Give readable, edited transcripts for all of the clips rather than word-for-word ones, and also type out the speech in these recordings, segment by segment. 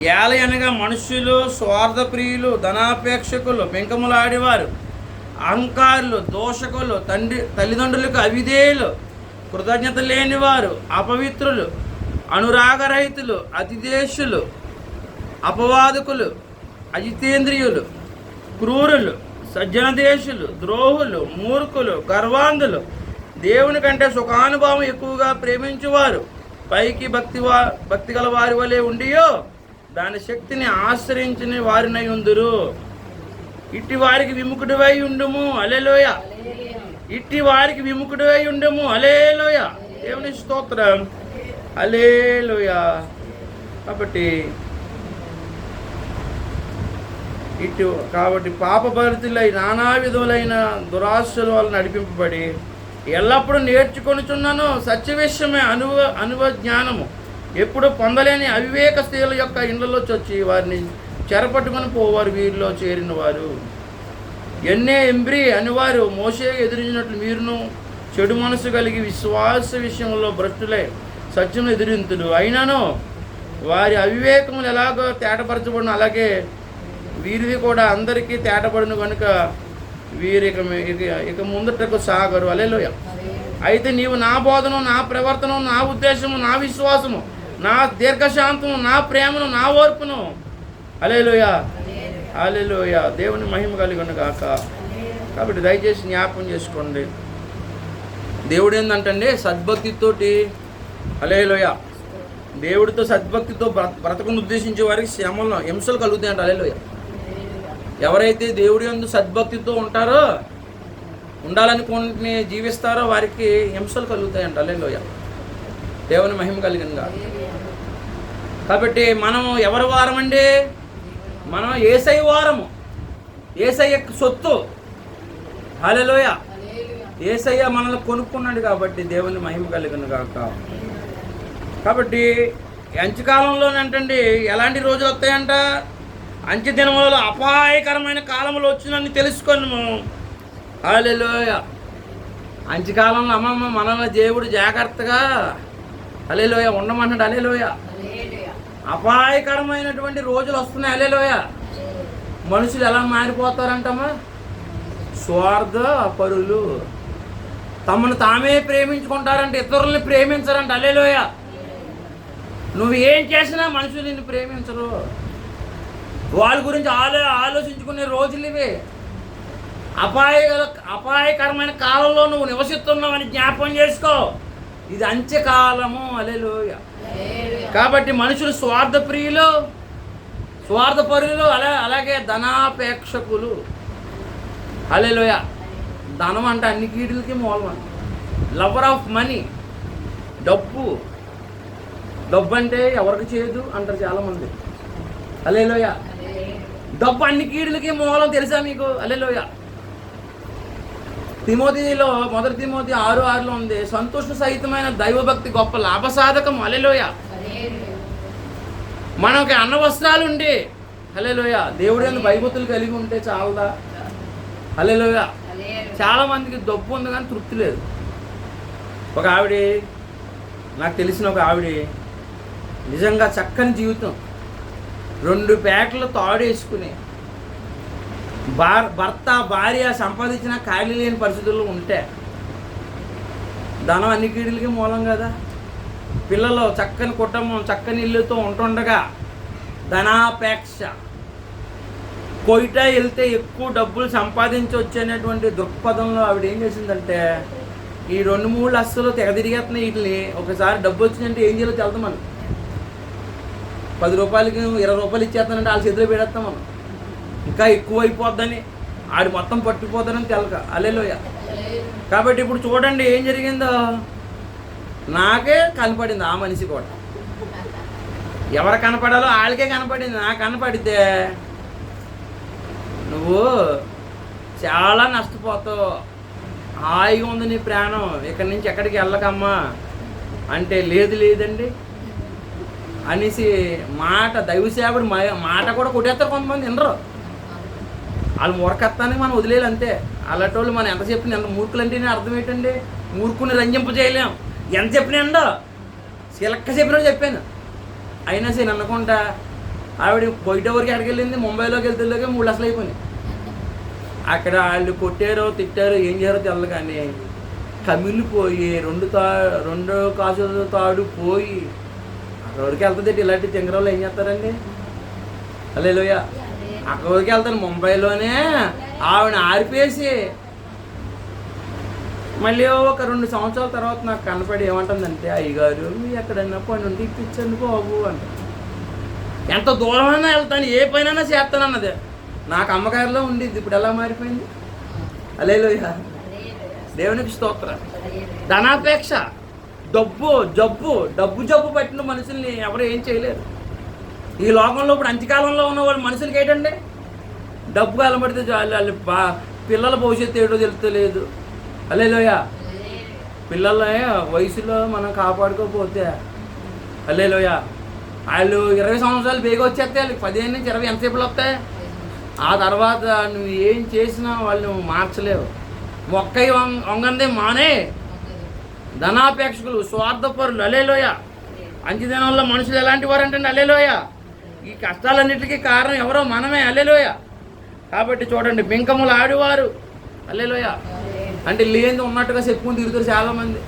ఏలయనగా మనుష్యులు స్వార్థప్రియులు, ధనాపేక్షకులు, పెంకములాడేవారు, అహంకారులు, దోషకులు, తల్లిదండ్రులకు అవిధేయులు, కృతజ్ఞత లేనివారు, అపవిత్రులు, అనురాగరహితులు, అతిదేశులు, అపవాదకులు, అజితేంద్రియులు, క్రూరులు, సజ్జనదేశులు, ద్రోహులు, మూర్ఖులు, గర్వాంధులు, దేవుని కంటే సుఖానుభవం ఎక్కువగా ప్రేమించువారు, పైకి భక్తి గల వారి వలె ఉండియో దాని శక్తిని ఆశ్రయించిన వారినై ఉందురు. ఇట్టి వారికి విముఖుడివై ఉండుము, హల్లెలూయా. ఇట్టి వారికి విముఖుడివై ఉండుము, హల్లెలూయా. దేవుని స్తోత్రం, హల్లెలూయా. కాబట్టి పాపభరితులై నానా విధములైన దురాశల వల్ల నడిపింపబడి ఎల్లప్పుడూ నేర్చుకొనుచున్నాను సత్య విషయమే అనుభవ జ్ఞానము ఎప్పుడు పొందలేని అవివేక స్త్రీల యొక్క ఇండ్లలో చొచ్చి వారిని చెరపట్టుకొని పోవారు. వీరిలో చేరిన వారు ఎన్నే ఎంబ్రి అనివారు మోషే ఎదిరించినట్లు మీరును చెడు మనసు కలిగి విశ్వాస విషయంలో భ్రష్టులై సత్యం ఎదిరింతుడు. అయినాను వారి అవివేకములు ఎలాగో తేటపరచబడిన అలాగే వీరిది కూడా అందరికీ తేటపడిన కనుక వీరి ఇక ముందటకు సాగరు, హల్లెలూయా. అయితే నీవు నా బోధను, నా ప్రవర్తన, నా ఉద్దేశము, నా విశ్వాసము, నా దీర్ఘశాంతము, నా ప్రేమను, నా ఓర్పును, హల్లెలూయా, హల్లెలూయా, దేవుని మహిమ కలిగును గాక. కాబట్టి దయచేసి జ్ఞాపకం చేసుకోండి. దేవుడు ఏంటంటే సద్భక్తితోటి, హల్లెలూయా, దేవుడితో సద్భక్తితో బ్రతకను ఉద్దేశించే వారికి శ్రమలు హింసలు కలుగుతాయంట, హల్లెలూయా. ఎవరైతే దేవుడి యందు సద్భక్తితో ఉంటారో, ఉండాలనుకుని జీవిస్తారో వారికి హింసలు కలుగుతాయంట, హల్లెలూయా. దేవుని మహిమ కలిగినగా. కాబట్టి మనం ఎవరి వారం అండి? మనం యేసయ్య వారము, యేసయ్య సొత్తు, హల్లెలూయా. యేసయ్య మనల్ని కొనుక్కున్నాడు కాబట్టి దేవుని మహిమ కలిగిన గాక. కాబట్టి అంత్యకాలంలోనంటండి ఎలాంటి రోజులు వస్తాయంట? అంత్య దినములలో అపాయకరమైన కాలంలో వచ్చిందని తెలుసుకున్నాము, హల్లెలూయా. అంత్యకాలంలో అమ్మమ్మ మనల్ని దేవుడు జాగ్రత్తగా, హల్లెలూయా, ఉండమన్నాడు, హల్లెలూయా. అపాయకరమైనటువంటి రోజులు వస్తున్నాయి, హల్లెలూయా. మనుషులు ఎలా మారిపోతారంటమ్మా? స్వార్థ పరులు, తమను తామే ప్రేమించుకుంటారంటే ఇతరుల్ని ప్రేమించరంట, హల్లెలూయా. నువ్వు ఏం చేసినా మనుషులు నిన్ను ప్రేమించరు. వాళ్ళ గురించి ఆలోచించుకునే రోజులు ఇవే. అపాయకరమైన కాలంలో నువ్వు నివసిస్తున్నావని జ్ఞాపకం చేసుకో. ఇది అంత్యకాలము, హల్లెలూయా. కాబట్టి మనుషులు స్వార్థప్రియులు, స్వార్థపరులు, అలాగే ధనాపేక్షకులు, హల్లెలూయా. ధనం అంటే అన్ని కీడులకి మూలం. లవర్ ఆఫ్ మనీ, డబ్బు అంటే ఎవరికి చేయదు అంటారు చాలామంది, హల్లెలూయా. డబ్బు అన్ని కీడులకి మూలం తెలుసా మీకు? హల్లెలూయా. తిమోతిలో 1 తిమోతి 6:6 ఉంది, సంతోష సహితమైన దైవభక్తి గొప్ప లాభసాధకం, హల్లెలూయా. మనకి అన్న వస్త్రాలు ఉండి, హల్లెలూయా, దేవుడి భయభక్తులు కలిగి ఉంటే చాలదా? హల్లెలూయా. చాలామందికి డబ్బు ఉంది కానీ తృప్తి లేదు. ఒక ఆవిడ, నాకు తెలిసిన ఒక ఆవిడ నిజంగా చక్కని జీవితం, 2 పేటలు తాడేసుకుని భర్త భార్య సంపాదించిన ఖాళీ లేని పరిస్థితుల్లో ఉంటే, ధనం అన్ని కీడులకి మూలం కదా. పిల్లలు చక్కని కుటుంబం, చక్కని ఇల్లుతో ఉంటుండగా ధనాపేక్ష, కొయిట వెళ్తే ఎక్కువ డబ్బులు సంపాదించవచ్చు అనేటువంటి దృక్పథంలో ఆవిడ ఏం చేసిందంటే, ఈ 2-3 లక్షలు తెగదిరిగేస్తున్నాయి వీటిని. ఒకసారి డబ్బు వచ్చిందంటే ఏం చేయాలో తెలుద్దాం. మనం 10 రూపాయలకి 20 రూపాయలు ఇచ్చేస్తానంటే వాళ్ళ చేతిలో పెడేస్తాం మనం. ఇంకా ఎక్కువ అయిపోద్దని, ఆడు మొత్తం పట్టిపోతానని తెలక, హల్లెలూయా. కాబట్టి ఇప్పుడు చూడండి ఏం జరిగిందో. నాకే కనపడింది ఆ మనిషి కూడా. ఎవరు కనపడాలో వాళ్ళకే కనపడింది. నాకు కనపడితే నువ్వు చాలా నష్టపోతావు, హాయిగా ఉంది నీ ప్రాణం, ఇక్కడి నుంచి ఎక్కడికి వెళ్ళకమ్మా అంటే, లేదండి అనేసి మాట, దైవసేవుడు మాట కూడా కొట్టేస్తారు కొంతమంది, వినరు. వాళ్ళు మూర్ఖత్వానికి మనం వదిలేయాలి అంతే. అలాంటి వాళ్ళు మనం ఎంత చెప్పిన, ఎంత మూర్ఖులు అంటే అర్థం ఏంటండి? మూర్ఖుని రంజింప చేయలేం. ఎంత చెప్పినా చిలక్క చెప్పినట్టు చెప్పాను, అయినా సరే అనకుండా ఆవిడ బయట వరకు ఎక్కడికి వెళ్ళింది, ముంబైలోకి వెళ్తే 3 లక్షలు అయిపోయినాయి. అక్కడ వాళ్ళు కొట్టారో తిట్టారో ఏం చేయారో తెల్ల, కానీ కమిలిపోయి 2 కాసుల తాడు పోయి అక్కడ వరకు వెళ్తుంది. ఇలాంటి తింగరాలు ఏం చేస్తారండి? హల్లెలూయా. అక్కడ వరకు వెళ్తాను. ముంబైలోనే ఆవిడ ఆరిపేసి మళ్ళీ ఒక 2 సంవత్సరాల తర్వాత నాకు కనపడి ఏమంటుందంటే, అయ్యగారు మీ ఎక్కడైనా పని ఉండి ఇప్పించండి బాబు అంట. ఎంత దూరమైనా వెళ్తాను, ఏ పైన చేస్తాను అన్నది. నాకు అమ్మగారిలో ఉండేది, ఇప్పుడు ఎలా మారిపోయింది? హల్లెలూయా. దేవునికి స్తోత్రం. ధనాపేక్ష, డబ్బు పట్టిన మనుషుల్ని ఎవరు ఏం చేయలేరు. ఈ లోకంలో ఇప్పుడు అంత్యకాలంలో ఉన్న వాళ్ళు మనుషులకి ఏంటండి? డబ్బు కలబడితే చాలు, వాళ్ళ పిల్లల భవిష్యత్తు ఏంటో తెలుస్తలేదు. హల్లెలూయా. పిల్లల వయసులో మనం కాపాడుకోకపోతే, హల్లెలూయా, వాళ్ళు 20 సంవత్సరాలు బేగా వచ్చేస్తే వాళ్ళకి 15 నుంచి 20 ఎంతసేపులు వస్తాయి. ఆ తర్వాత నువ్వు ఏం చేసినా వాళ్ళు మార్చలేవు. మొక్కై వంగందే మానే. ధనాపేక్షకులు, స్వార్థపరులు. హల్లెలూయా. అంత్యదినాల్లో మనుషులు ఎలాంటి వారు అంటే హల్లెలూయా, ఈ కష్టాలన్నిటికీ కారణం ఎవరో మనమే. హల్లెలూయా. కాబట్టి చూడండి, బింకములు ఆడివారు. హల్లెలూయా. అంటే లేని ఉన్నట్టుగా చెప్పుకుని తిరుగుతారు చాలామంది.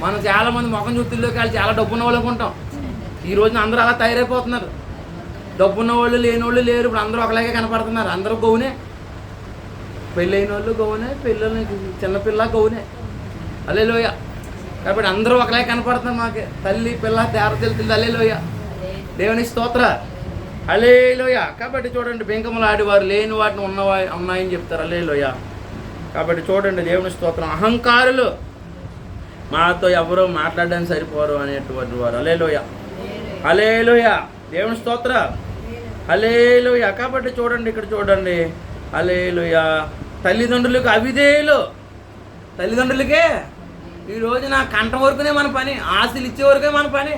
మనం చాలామంది ముఖం చూతుల్లోకి వాళ్ళు చాలా డబ్బున్న వాళ్ళు అనుకుంటాం. ఈ రోజున అందరూ అలా తయారైపోతున్నారు. డబ్బున్న వాళ్ళు లేని వాళ్ళు లేరు. ఇప్పుడు అందరూ ఒకలాగే కనపడుతున్నారు. అందరూ గౌనే, పెళ్ళైన వాళ్ళు గౌనే, పిల్లల్ని చిన్నపిల్ల గౌనే. హల్లెలూయా. కాబట్టి అందరూ ఒకలాగే కనపడుతున్నారు. మాకు తల్లి పిల్ల తేర తెలుస్తుంది. హల్లెలూయా. దేవుని స్తోత్ర. హల్లెలూయా. కాబట్టి చూడండి, బెంకములు ఆడివారు లేని వాటిని ఉన్నాయని చెప్తారు. హల్లెలూయా. కాబట్టి చూడండి, దేవుని స్తోత్రం. అహంకారులు, మాతో ఎవరో మాట్లాడడానికి సరిపోరు అనేటువంటి వారు. హల్లెలూయా. హల్లెలూయా. దేవుని స్తోత్ర. హల్లెలూయా. కాబట్టి చూడండి, ఇక్కడ చూడండి. హల్లెలూయా. తల్లిదండ్రులకు అవిధేయులు. తల్లిదండ్రులకే ఈ రోజున కంఠం వరకునే మన పని, ఆశలు ఇచ్చే వరకే మన పని,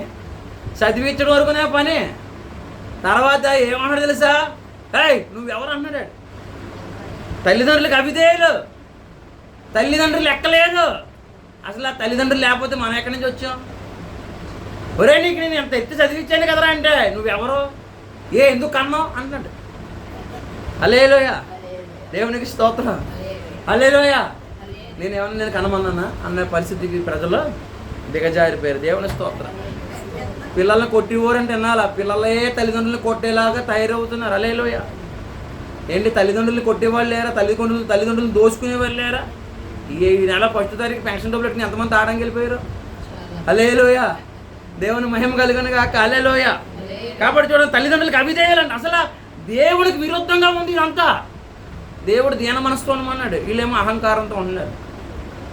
చదివించడం వరకునే పని. తర్వాత ఏమన్నాడు తెలుసా? నువ్వెవరు అన్నాడు. తల్లిదండ్రులకు అవిధేయులు. తల్లిదండ్రులు ఎక్కలేదు. అసలు ఆ తల్లిదండ్రులు లేకపోతే మనం ఎక్కడి నుంచి వచ్చాం? ఒరే, నీకు నేను ఎంత ఎత్తి చదివించాను కదరా అంటే, నువ్వెవరు, ఎందుకు అన్నావు అన్నాడు. హల్లెలూయా. దేవునికి స్తోత్రం. హల్లెలూయా. నేను కనమన్నానా అన్న పరిస్థితికి ప్రజలు దిగజారిపోయారు. దేవుని స్తోత్రం. పిల్లల్ని కొట్టిపోరంటే వినాలా? పిల్లలే తల్లిదండ్రులు కొట్టేలాగా తయారవుతున్నారు. హల్లెలూయా. ఏంటి, తల్లిదండ్రులు కొట్టేవాళ్ళు లేరా? తల్లిదండ్రులు దోచుకునేవాళ్ళు లేరా? ఈ నెల 1వ తారీఖు పెన్షన్ డబ్బులు పెట్టుకుని ఎంతమంది తాడానికి వెళ్ళిపోయారు? హల్లెలూయా. దేవుని మహిమ కలుగును గాక. హల్లెలూయా. కాబట్టి చూడండి, తల్లిదండ్రులకు అవిధేయాలండి. అసలు దేవుడికి విరుద్ధంగా ఉంది ఇదంతా. దేవుడు దీన మనసుతో అన్నాడు, వీళ్ళేమో అహంకారంతో ఉన్నారు.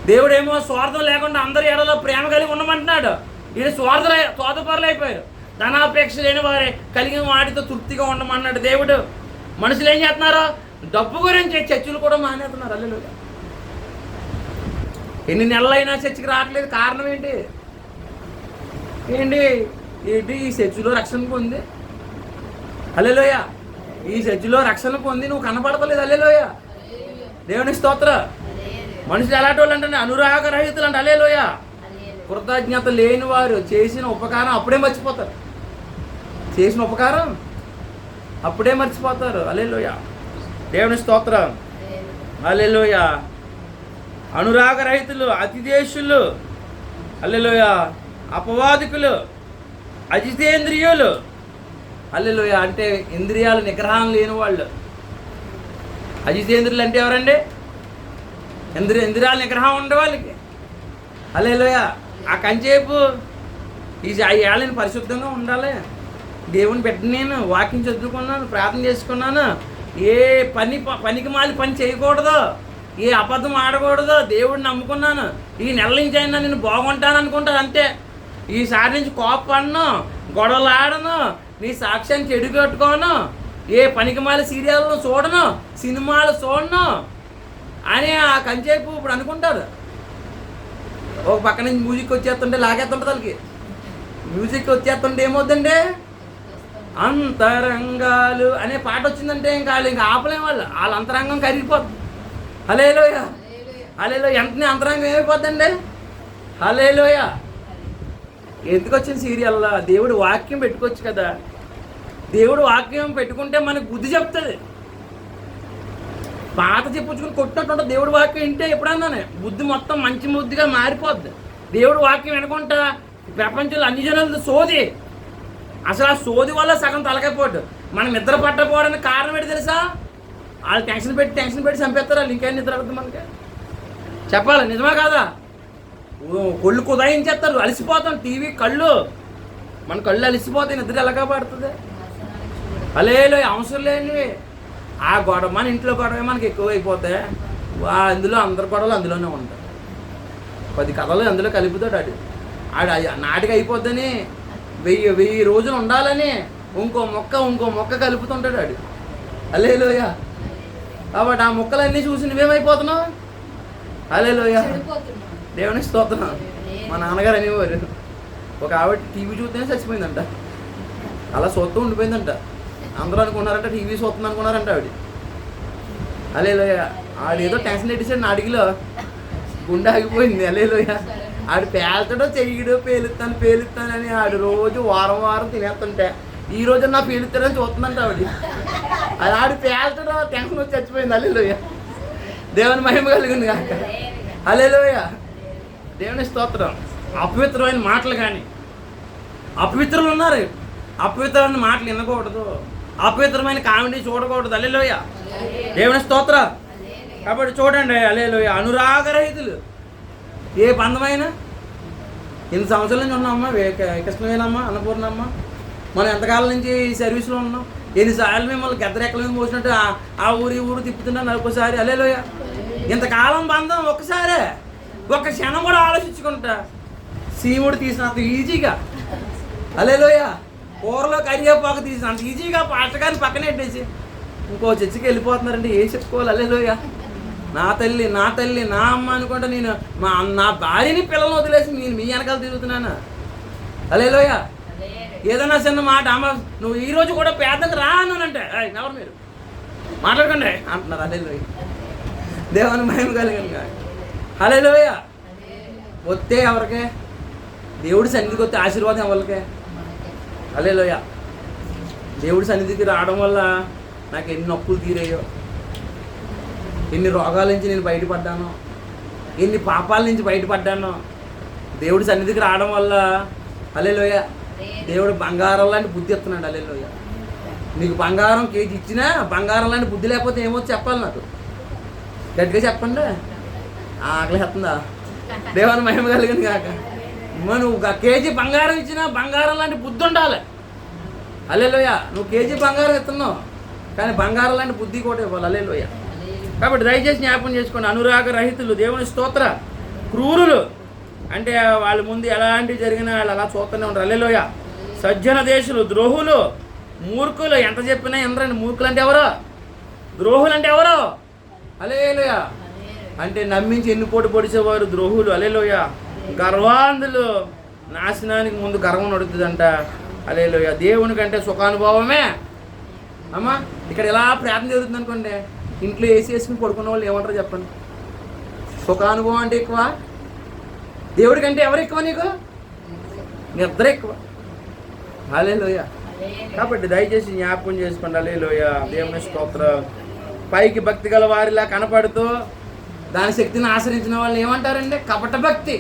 దేవుడేమో స్వార్థం లేకుండా అందరి ఎడలో ప్రేమ కలిగి ఉండమంటున్నాడు. వీళ్ళు స్వార్థపరులు అయిపోయారు. ధనాపేక్ష లేని వారే కలిగిన వాటితో తృప్తిగా ఉండమన్నాడు దేవుడు. మనుషులు ఏం చేస్తున్నారు? డబ్బు గురించి చర్చలు కూడా మానేస్తున్నారు. హల్లెలూయా. ఎన్ని నెలలైనా చర్చికి రావట్లేదు. కారణం ఏంటి? ఈ చర్చిలో రక్షణ పొంది, హల్లెలూయా, ఈ చర్చిలో రక్షణ పొంది నువ్వు కనపడతలేదు. హల్లెలూయా. దేవుని స్తోత్ర. మనుషులు ఎలాంటి వాళ్ళు అంటే అనురాగ రహితులు అంటే. హల్లెలూయా. కృతజ్ఞత లేని వారు చేసిన ఉపకారం అప్పుడే మర్చిపోతారు. చేసిన ఉపకారం అప్పుడే మర్చిపోతారు. హల్లెలూయా. దేవుని స్తోత్రం. హల్లెలూయా. అనురాగ రహితులు, అతిదేశులు, హల్లెలూయా, అపవాదికులు, అజితేంద్రియులు. హల్లెలూయా. అంటే ఇంద్రియాల నిగ్రహం లేని వాళ్ళు. అజితేంద్రియులు అంటే ఎవరండి? ఇంద్రియాల నిగ్రహం ఉండే వాళ్ళకి. హల్లెలూయా. ఆ కంచేపు ఈ 5 ఏళ్ళని పరిశుద్ధంగా ఉండాలి. దేవుని బిడ్డ, నేను వాకింగ్ చదువుకున్నాను, ప్రార్థన చేసుకున్నాను, ఏ పనికి మాలి పని చేయకూడదు, ఏ అబద్ధం ఆడకూడదు, దేవుడిని నమ్ముకున్నాను, ఈ నెల నుంచి అయినా నేను బాగుంటాను అనుకుంటాను అంతే. ఈసారి నుంచి కోపడను, గొడవలు ఆడను, నీ సాక్ష్యాన్ని చెడు కట్టుకోను, ఏ పనికి మాలి సీరియల్ను చూడను, సినిమాలు చూడను అని ఆ కంచేపు ఇప్పుడు అనుకుంటారు. ఒక పక్క నుంచి మ్యూజిక్ వచ్చేస్తుంటే లాగేస్తుంటుంది వాళ్ళకి. మ్యూజిక్ వచ్చేస్తుంటే ఏమవుతుందండి? అంతరంగాలు అనే పాట వచ్చిందంటే ఇంకా ఆపలేం. వాళ్ళ అంతరంగం కరిగిపోతుంది. హల్లెలూయా. హల్లెలూయా. వెంటనే అంతరంగం ఏమైపోద్దండి? హల్లెలూయా. ఎందుకు వచ్చిన సీరియల్లో? దేవుడు వాక్యం పెట్టుకోవచ్చు కదా. దేవుడు వాక్యం పెట్టుకుంటే మనకు బుద్ధి చెప్తుంది. పాత చెప్పుకుని కొట్టినట్టు దేవుడు వాక్యం వింటే ఎప్పుడన్నానే బుద్ధి మొత్తం మంచి బుద్ధిగా మారిపోద్ది. దేవుడు వాక్యం వినకుండా ప్రపంచంలో అన్ని జనాలతో సోది, అసలు ఆ సోది వల్ల సగం తలకైపోటు. మనం నిద్ర పట్టకపోవడానికి కారణం ఏంటి తెలుసా? వాళ్ళు టెన్షన్ పెట్టి చంపేస్తారు. వాళ్ళు ఇంకేం నిద్ర అవుతుంది మనకి చెప్పాలి, నిజమా కాదా? కొళ్ళు కుదాయించేస్తారు, అలసిపోతాం. టీవీ మన కళ్ళు అలసిపోతాయి, నిద్ర ఎలాగా పడుతుంది? అలేలో అవసరం లేనివి ఆ గొడవ, మన ఇంట్లో గొడవ మనకి ఎక్కువ అయిపోతాయి. అందులో అందరి గొడవలు అందులోనే ఉంటాయి. 10 కథలు అందులో కలుపుతాడు ఆడు నాటికి అయిపోద్దని 1000 రోజులు ఉండాలని ఇంకో మొక్క కలుపుతుంటాడు ఆడు. అలేలోయ. కాబట్టి ఆ మొక్కలన్నీ చూసి నువ్వేమైపోతున్నావు? అలేలోయ, దేవుని స్తోత్రం. మా నాన్నగారు అనేవారు, ఒక ఆవిడ టీవీ చూస్తేనే చచ్చిపోయిందంట. అలా చూస్తూ ఉండిపోయిందంట. అందరూ అనుకున్నారంట టీవీ చూస్తుంది అనుకున్నారంట ఆవిడ. అలేలోయ. ఆడేదో టెన్షన్ పెట్టేసాడు, నాటికిలో గుండె ఆగిపోయింది. అలేలోయ. ఆడు పేల్చడో చెయ్యడో పేలుస్తానని ఆడు రోజు వారం తినేస్తుంటే ఈ రోజు నా పేలుతాడని చూస్తుందంట ఆవిడ. అది ఆడు పేల్చడో టెన్షన్ వచ్చి చచ్చిపోయింది. అలేలోయ. దేవుని మహిమ కలిగింది కాక. హల్లెలూయ. దేవుని స్తోత్రం. అపవిత్రమైన మాటలు కానీ, అపవిత్రులు ఉన్నారు, అపవిత్రమైన మాటలు వినకూడదు, అపవిత్రమైన కామెడీ చూడకూడదు. హల్లెలూయ. దేవుని స్తోత్రం. కాబట్టి చూడండి, హల్లెలూయ. అనురాగరహితులు. ఏ బంధమైన ఎన్ని సంవత్సరాల నుంచి ఉన్నామమ్మా, కృష్ణవేనమ్మా, అన్నపూర్ణమ్మ, మనం ఎంతకాలం నుంచి ఈ సర్వీస్లో ఉన్నాం. ఎన్నిసార్లు మిమ్మల్ని గద్దరెక్కల మీద మోసినట్టు ఆ ఊరు తిప్పుతున్నా 40 హల్లెలూయ. ఇంతకాలం బంధం ఒక్కసారే, ఒక్క క్షణం కూడా ఆలోచించుకుంటా సీముడు తీసినంత ఈజీగా, హల్లెలూయ, కూరలో కరివేపాకు తీసినంత ఈజీగా పాటగారిని పక్కన పెట్టేసి ఇంకో చర్చికి వెళ్ళిపోతున్నారంటే ఏం చెప్పుకోవాలి? హల్లెలూయ. నా తల్లి నా అమ్మ అనుకుంటా నేను నా భార్యని పిల్లలను వదిలేసి నేను మీ వెనకాల తిరుగుతున్నాను. హల్లెలూయ. ఏదైనా చిన్న మాట, అమ్మ నువ్వు ఈరోజు కూడా పేదకు రా అన్నానంటే ఎవరు మీరు మాట్లాడకండి అంటున్నారు. హల్లెలూయ. దేవుని మహిమ కలిగిన. హల్లెలూయ. వస్తే ఎవరికే? దేవుడి సన్నిధికి వస్తే ఆశీర్వాదం ఎవరికే? హల్లెలూయ. దేవుడి సన్నిధికి రావడం వల్ల నాకు ఎన్ని నొప్పులు తీరాయో, ఎన్ని రోగాల నుంచి నేను బయటపడ్డాను, ఎన్ని పాపాల నుంచి బయటపడ్డాను దేవుడి సన్నిధికి రావడం వల్ల. హల్లెలూయ. దేవుడు బంగారం లాంటి బుద్ధి ఇస్తున్నాడు. హల్లెలూయ. నీకు బంగారం కేజీ ఇచ్చినా బంగారం లాంటి బుద్ధి లేకపోతే ఏమో చెప్పాలి నాకు. గట్టిగా చెప్పండి, ఆకలి వస్తుందా? దేవుని మహిమ కలిగింది కాక. నువ్వు కేజీ బంగారం ఇచ్చినా బంగారం లాంటి బుద్ధి ఉండాలి. హల్లెలూయ. నువ్వు కేజీ బంగారం ఇస్తున్నావు కానీ బంగారం లాంటి బుద్ధి కూడా ఇవ్వాలి. హల్లెలూయ. కాబట్టి దయచేసి జ్ఞాపకం చేసుకోండి. అనురాగ రహితులు, దేవుని స్తోత్ర, క్రూరులు అంటే వాళ్ళ ముందు ఎలాంటివి జరిగినా వాళ్ళు అలా చూస్తూనే ఉంటారు. హల్లెలూయ. సజ్జన దేశులు, ద్రోహులు, మూర్ఖులు. ఎంత చెప్పినా ఎందరండి. మూర్ఖులు అంటే ఎవరో, ద్రోహులు అంటే ఎవరో? హల్లెలూయ. అంటే నమ్మించి ఎన్నుపోటు పొడిచేవారు ద్రోహులు. హల్లెలూయ. గర్వాంధులు, నాశనానికి ముందు గర్వం నడుతుందంట. హల్లెలూయ. దేవుని కంటే సుఖానుభవమే. అమ్మా ఇక్కడ ఎలా ప్రార్థన జరుగుతుంది అనుకోండి, ఇంట్లో ఏసీ వేసుకుని పడుకున్న వాళ్ళు ఏమంటారు చెప్పండి? సుఖానుభవం అంటే ఎక్కువ, దేవుడి కంటే ఎవరు ఎక్కువ? నీకు నిద్ర ఎక్కువ. హల్లెలూయ. కాబట్టి దయచేసి జ్ఞాపకం చేసుకోండి. హల్లెలూయ. దేవుని స్తోత్రం. పైకి భక్తి గల వారిలా కనపడుతూ దాని శక్తిని ఆశ్రయించిన వాళ్ళని ఏమంటారండి? కపట భక్తి.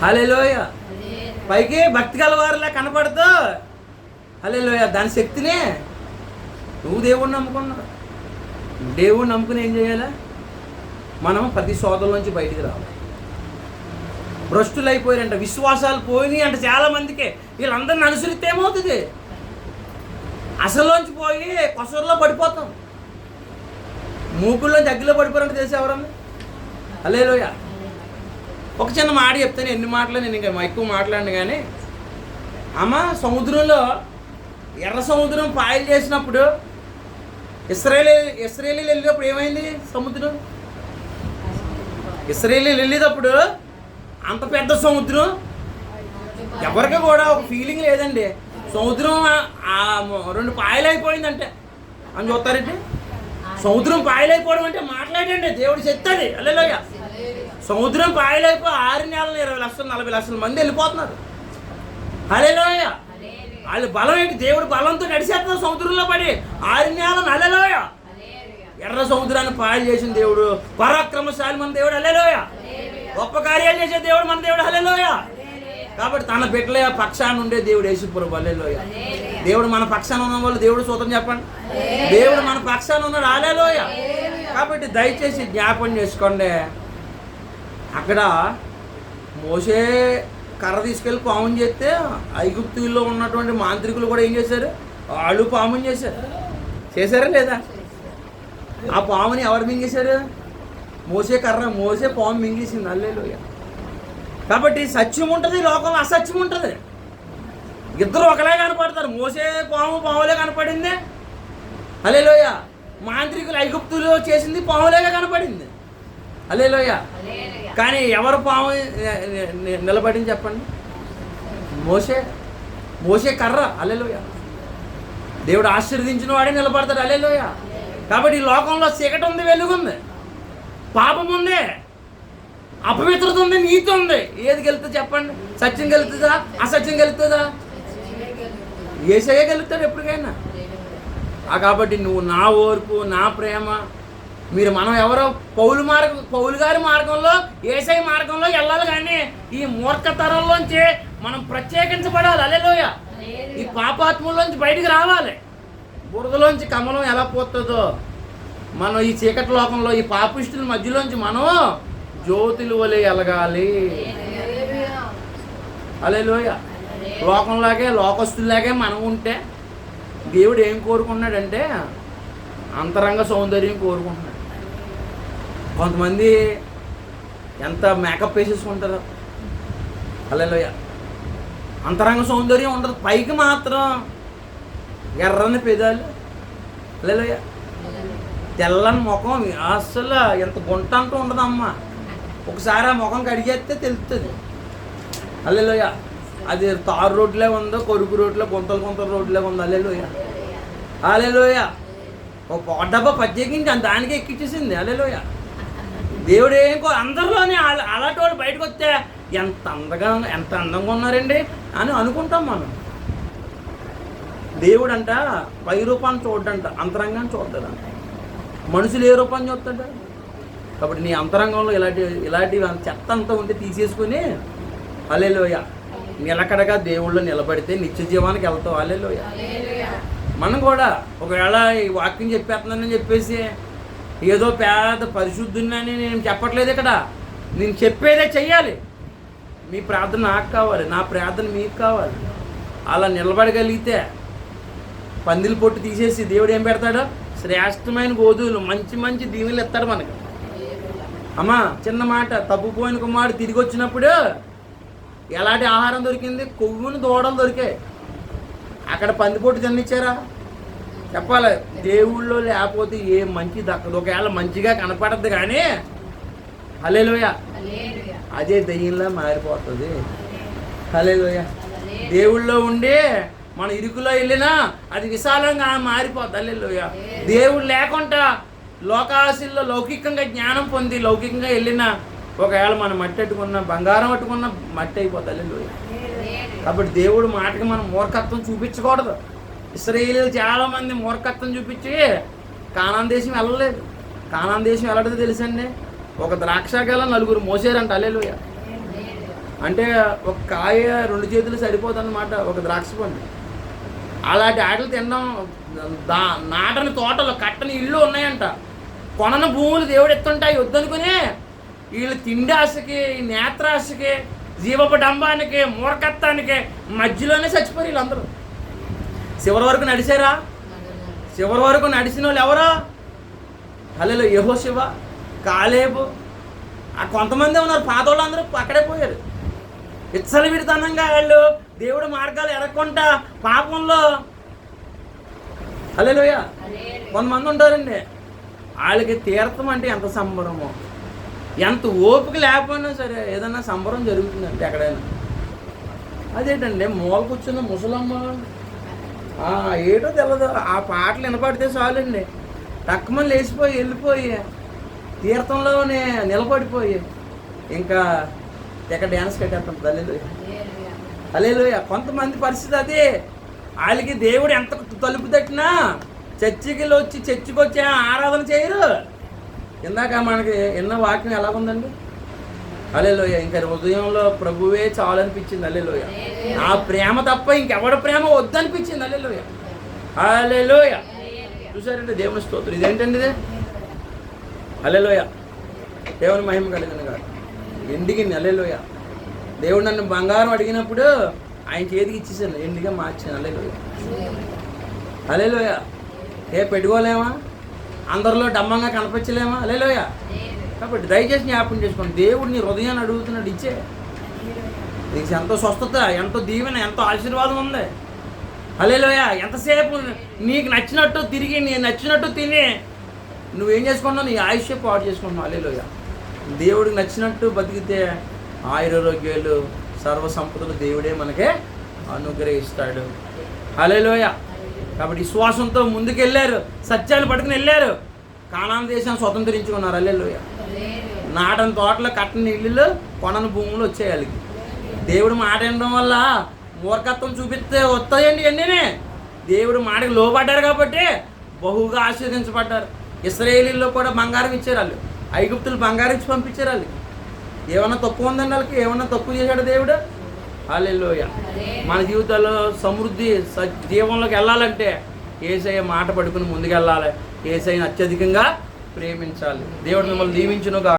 హల్లెలూయ. పైకి భక్తి గల వారిలా కనపడుతూ, హల్లెలూయ, దాని శక్తినే నువ్వు దేవుడిని నమ్ముకున్నావు. దేవుడిని నమ్ముకుని ఏం చేయాలి? మనం ప్రతి శోధన నుంచి బయటికి రావాలి. భ్రష్టులు అయిపోయారంట, విశ్వాసాలు పోయినాయి అంటే చాలామందికి. వీళ్ళందరిని అనుసరిస్తే ఏమవుతుంది? అసలులోంచి పోయి కొసరులో పడిపోతాం. మూకుల్లో దగ్గరలో పడిపోయారంటే తెలిసి ఎవరన్నా? హల్లెలూయ. ఒక చిన్న మాట చెప్తాను, ఎన్ని మాటలు నేను ఇంకా ఎక్కువ మాట్లాడిన కానీ, అమ్మ సముద్రంలో ఎర్ర సముద్రం పాయలు చేసినప్పుడు ఇశ్రాయేలీలు వెళ్ళేటప్పుడు ఏమైంది? సముద్రం ఇశ్రాయేలీలు వెళ్ళేటప్పుడు అంత పెద్ద సముద్రం ఎవరికి కూడా ఒక ఫీలింగ్ లేదండి. సముద్రం 2 పాయలు అయిపోయిందంటే అని చూస్తారంటే, సముద్రం పాయలైపోవడం అంటే మాట్లాడండి దేవుడు చెప్తాడు. హల్లెలూయ. సముద్రం పాయలైపోయి 6 నెలలు 20 లక్షలు 40 లక్షల మంది వెళ్ళిపోతున్నారు. హల్లెలూయ. వాళ్ళు బలం ఏంటి? దేవుడు బలంతో నడిచేస్తున్నారు సముద్రంలో పడి 6 నెలలు. హల్లెలూయా. ఎర్ర సముద్రాన్ని పాడు చేసిన దేవుడు, పరాక్రమశాలి మన దేవుడు. హల్లెలూయా. గొప్ప కార్యాలు చేసే దేవుడు మన దేవుడు. హల్లెలూయా. కాబట్టి తన బిడ్డల పక్షాన ఉండే దేవుడు యేసు ప్రభువు. హల్లెలూయా. దేవుడు మన పక్షాన ఉన్న వాళ్ళు దేవుడు స్తోత్రం చెప్పండి. దేవుడు మన పక్షాన ఉన్నాడు. హల్లెలూయా. కాబట్టి దయచేసి జ్ఞాపకం చేసుకోండి, అక్కడ మోషే కర్ర తీసుకెళ్ళి పాముని చేస్తే ఐగుప్తుల్లో ఉన్నటువంటి మాంత్రికులు కూడా ఏం చేశారు? వాళ్ళు పాముని చేశారా లేదా? ఆ పాముని ఎవరు మింగేశారు? మోసే కర్ర, మోసే పాము మింగేసింది. హల్లెలూయా. కాబట్టి సత్యం ఉంటుంది, లోకంలో అసత్యం ఉంటుంది. ఇద్దరు ఒకలే కనపడతారు. మోసే పాములే కనపడింది. హల్లెలూయా. మాంత్రికులు ఐగుప్తులు చేసింది పాములేగా కనపడింది. హల్లెలూయా. కానీ ఎవరు పాము నిలబడింది చెప్పండి? మోసే కర్ర. హల్లెలూయా. దేవుడు ఆశీర్వదించిన వాడే నిలబడతాడు. హల్లెలూయా. కాబట్టి ఈ లోకంలో చీకటి ఉంది, వెలుగుంది, పాపం ఉంది, అపవిత్రత ఉంది, నీతి ఉంది. ఏది గెలుతుంది చెప్పండి? సత్యం గెలుతుందా? అసత్యం గెలుతుందా? యేసయ్య గెలుస్తాడు ఎప్పటికైనా. కాబట్టి నువ్వు నా ఓర్పు, నా ప్రేమ, మనం ఎవరో పౌలు గారి మార్గంలో, యేసయ్య మార్గంలో వెళ్ళాలి. కానీ ఈ మూర్ఖతరంలోంచి మనం ప్రత్యేకించబడాలి. హల్లెలూయా. ఈ పాపాత్ముల్లోంచి బయటికి రావాలి. బురదలోంచి కమలం ఎలా పోతుందో మనం ఈ చీకటి లోకంలో, ఈ పాపిష్టుల మధ్యలోంచి మనం జ్యోతుల వలె ఎలగాలి. హల్లెలూయా. లోకంలాగే, లోకస్తులాగే మనం ఉంటే దేవుడు ఏం కోరుకున్నాడంటే అంతరంగ సౌందర్యం కోరుకుంటున్నాడు. కొంతమంది ఎంత మేకప్ వేసేసుకుంటారు. హల్లెలూయా. అంతరంగ సౌందర్యం ఉండదు, పైకి మాత్రం ఎర్రని పెదాలు. హల్లెలూయా. తెల్లని ముఖం, అసలు ఎంత గుంట అంటూ ఉండదమ్మా. ఒకసారి ఆ ముఖం కడిగేస్తే తెలుస్తుంది. హల్లెలూయా. అది తారు రోడ్లే ఉందో, కొరుకు రోడ్లో, గుంతల రోడ్లే ఉందో. హల్లెలూయా. హల్లెలూయా. ఒక పొడ్డబ్బా ప్రత్యేకించి దానికి ఎక్కించేసింది. హల్లెలూయా. దేవుడు అందరిలోనే అలాంటి వాళ్ళు బయటకు వస్తే ఎంత అందంగా ఉన్నారండి అని అనుకుంటాం మనం. దేవుడు అంట పై రూపాన్ని చూడ్డంట, అంతరంగాన్ని చూద్దాడంట. మనుషులు ఏ రూపాన్ని చూస్తాడు? కాబట్టి నీ అంతరంగంలో ఇలాంటి చెత్త అంతా ఉంటే తీసేసుకుని హల్లెలూయా నిలకడగా దేవుళ్ళు నిలబడితే నిత్య జీవానికి వెళ్తావు. హల్లెలూయా. మనం కూడా ఒకవేళ ఈ వాక్యం చెప్పేస్తున్నానని చెప్పేసి ఏదో పేద పరిశుద్ధుని నేను చెప్పట్లేదు. ఇక్కడ నేను చెప్పేదే చెయ్యాలి. మీ ప్రార్థన నాకు కావాలి, నా ప్రార్థన మీకు కావాలి. అలా నిలబడగలిగితే పందిల పొట్టు తీసేసి దేవుడు ఏం పెడతాడు? శ్రేష్టమైన గోధుమలు, మంచి దీవెనలు ఇస్తాడు మనకి. అమ్మా చిన్న మాట, తప్పుపోయిన కుమారుడు తిరిగి వచ్చినప్పుడు ఎలాంటి ఆహారం దొరికింది? కొవ్వుని దూడలు దొరికాయి. అక్కడ పందిపొట్టు తినిచ్చారా? చెప్పాలి. దేవుళ్ళో లేకపోతే ఏ మంచి దక్కదు. ఒకవేళ మంచిగా కనపడద్దు కానీ హల్లెలూయా అదే దయ్యంలా మారిపోతుంది. హల్లెలూయా. దేవుళ్ళో ఉండి మన ఇరుకులో వెళ్ళినా అది విశాలంగా మారిపోతుంది. హల్లెలూయా. దేవుడు లేకుండా లోకాశల్లో లౌకికంగా జ్ఞానం పొంది లౌకికంగా వెళ్ళినా ఒకవేళ మనం మట్టి అట్టుకున్న, బంగారం అట్టుకున్న మట్టి అయిపోతుంది. హల్లెలూయా. కాబట్టి దేవుడు మాటకి మనం మూర్ఖత్వం చూపించకూడదు. ఇశ్రాయేలీయులు చాలామంది మూర్ఖత్వం చూపించి కానాన్ దేశం వెళ్ళలేదు. కానాన్ దేశం వెళ్ళడం తెలుసండి, ఒక ద్రాక్ష గెల 4 మోసారంట. హల్లెలూయా. అంటే ఒక కాయ 2 చేతులు సరిపోతుందన్నమాట, ఒక ద్రాక్ష పండు. అలాంటి ఆటలు తినడం, నాటని తోటలు, కట్టని ఇళ్ళు ఉన్నాయంట. కొనని భూములు దేవుడు ఎత్తుంటాయి వద్దనుకుని వీళ్ళు తిండి ఆశకి, నేత్రాశకి, జీవపు డంబానికి, మూర్ఖత్వానికి మధ్యలోనే చచ్చిపోయారు వీళ్ళందరూ. చివరి వరకు నడిచారా? చివరి వరకు నడిచిన వాళ్ళు ఎవరో? హల్లెలూయా. యెహోషువ, కాలేబు, కొంతమంది ఉన్నారు. పాతోళ్ళు అందరూ అక్కడే పోయారు. విచ్చలవిడితనంగా వాళ్ళు దేవుడి మార్గాలు ఎరగకుండా పాపంలో. హల్లెలూయా. కొంతమంది ఉంటారండి, వాళ్ళకి తీర్థం అంటే ఎంత సంబరమో, ఎంత ఓపిక లేకపోయినా సరే ఏదన్నా సంబరం జరుగుతుందంటే ఎక్కడైనా. అదేంటండి మూల కూర్చున్న ముసలమ్మ ఏటో తెలదు, ఆ పాటలు వినపడితే చాలండి టక్కుమని లేచిపోయి వెళ్ళిపోయి తీర్థంలోనే నిలబడిపోయి ఇంకా ఎక్కడ డ్యాన్స్ కట్టేస్తుంటుంది. హల్లెలూయా. హల్లెలూయా. కొంతమంది పరిస్థితి అదే. వాళ్ళకి దేవుడు ఎంత తలుపు తట్టినా చర్చికి వచ్చి ఆరాధన చేయరు. ఇందాక మనకి ఎన్నో వాక్యం ఎలా ఉందండి? హల్లెలూయా. ఇంకా హృదయంలో ప్రభువే చాలు అనిపించింది. హల్లెలూయా. ఆ ప్రేమ తప్ప ఇంకెవడ ప్రేమ వద్దనిపించింది. హల్లెలూయా. హల్లెలూయా. చూసారంటే దేవుని స్తోత్రం. ఇదేంటండి ఇది? హల్లెలూయా. దేవుని మహిమ కలిగిన కాదు ఎండికి. హల్లెలూయా. దేవుడు నన్ను బంగారం అడిగినప్పుడు ఆయన చేతికి ఇచ్చేసాను, ఎండిగా మార్చాను. హల్లెలూయా. హల్లెలూయా. పెట్టుకోలేమా? అందరిలో డమ్మంగా కనిపించలేమా? హల్లెలూయా. కాబట్టి దయచేసి జ్ఞాపకం చేసుకోండి, దేవుడు నీ హృదయాన్ని అడుగుతున్నాడు, ఇచ్చే. నీకు ఎంతో స్వస్థత, ఎంతో దీవెన, ఎంతో ఆశీర్వాదం ఉంది. హల్లెలూయా. ఎంతసేపు నీకు నచ్చినట్టు తిరిగి, నేను నచ్చినట్టు తిని నువ్వేం చేసుకుంటున్నావు? నీ ఆయుష్య పాడు చేసుకుంటున్నావు. హల్లెలూయా. దేవుడికి నచ్చినట్టు బతికితే ఆయురారోగ్యాలు, సర్వసంపదలు దేవుడే మనకే అనుగ్రహిస్తాడు. హల్లెలూయా. కాబట్టి విశ్వాసంతో ముందుకెళ్ళారు, సత్యాలు పట్టుకుని వెళ్ళారు, కానాను దేశాన్ని స్వతంత్రించుకున్నారు. హల్లెలూయా. నాటని తోటలు, కట్టని ఇల్లులు, కొనని భూములు వచ్చేయాలి. దేవుడు మాట వినడం వల్ల మూర్ఖత్వం చూపిస్తే వస్తాయండి అన్నీనే. దేవుడు మాటకి లోబడ్డారు కాబట్టి బహుగా ఆశీర్వదించబడ్డారు. ఇశ్రాయేలీల్లో కూడా బంగారం ఇచ్చారు వాళ్ళు, ఐగుప్తులు బంగారం ఇచ్చి పంపించారు వాళ్ళు. ఏమన్నా తక్కువ ఉందండి వాళ్ళకి? ఏమన్నా తక్కువ చేశాడు దేవుడు? హల్లెలూయా. మన జీవితాల్లో సమృద్ధి జీవంలోకి వెళ్ళాలంటే యేసయ్య మాట పడుకుని ముందుకెళ్ళాలి, యేసయ్యని అత్యధికంగా ప్రేమించాలి. దేవుడు మిమ్మల్ని దీవించునుగా.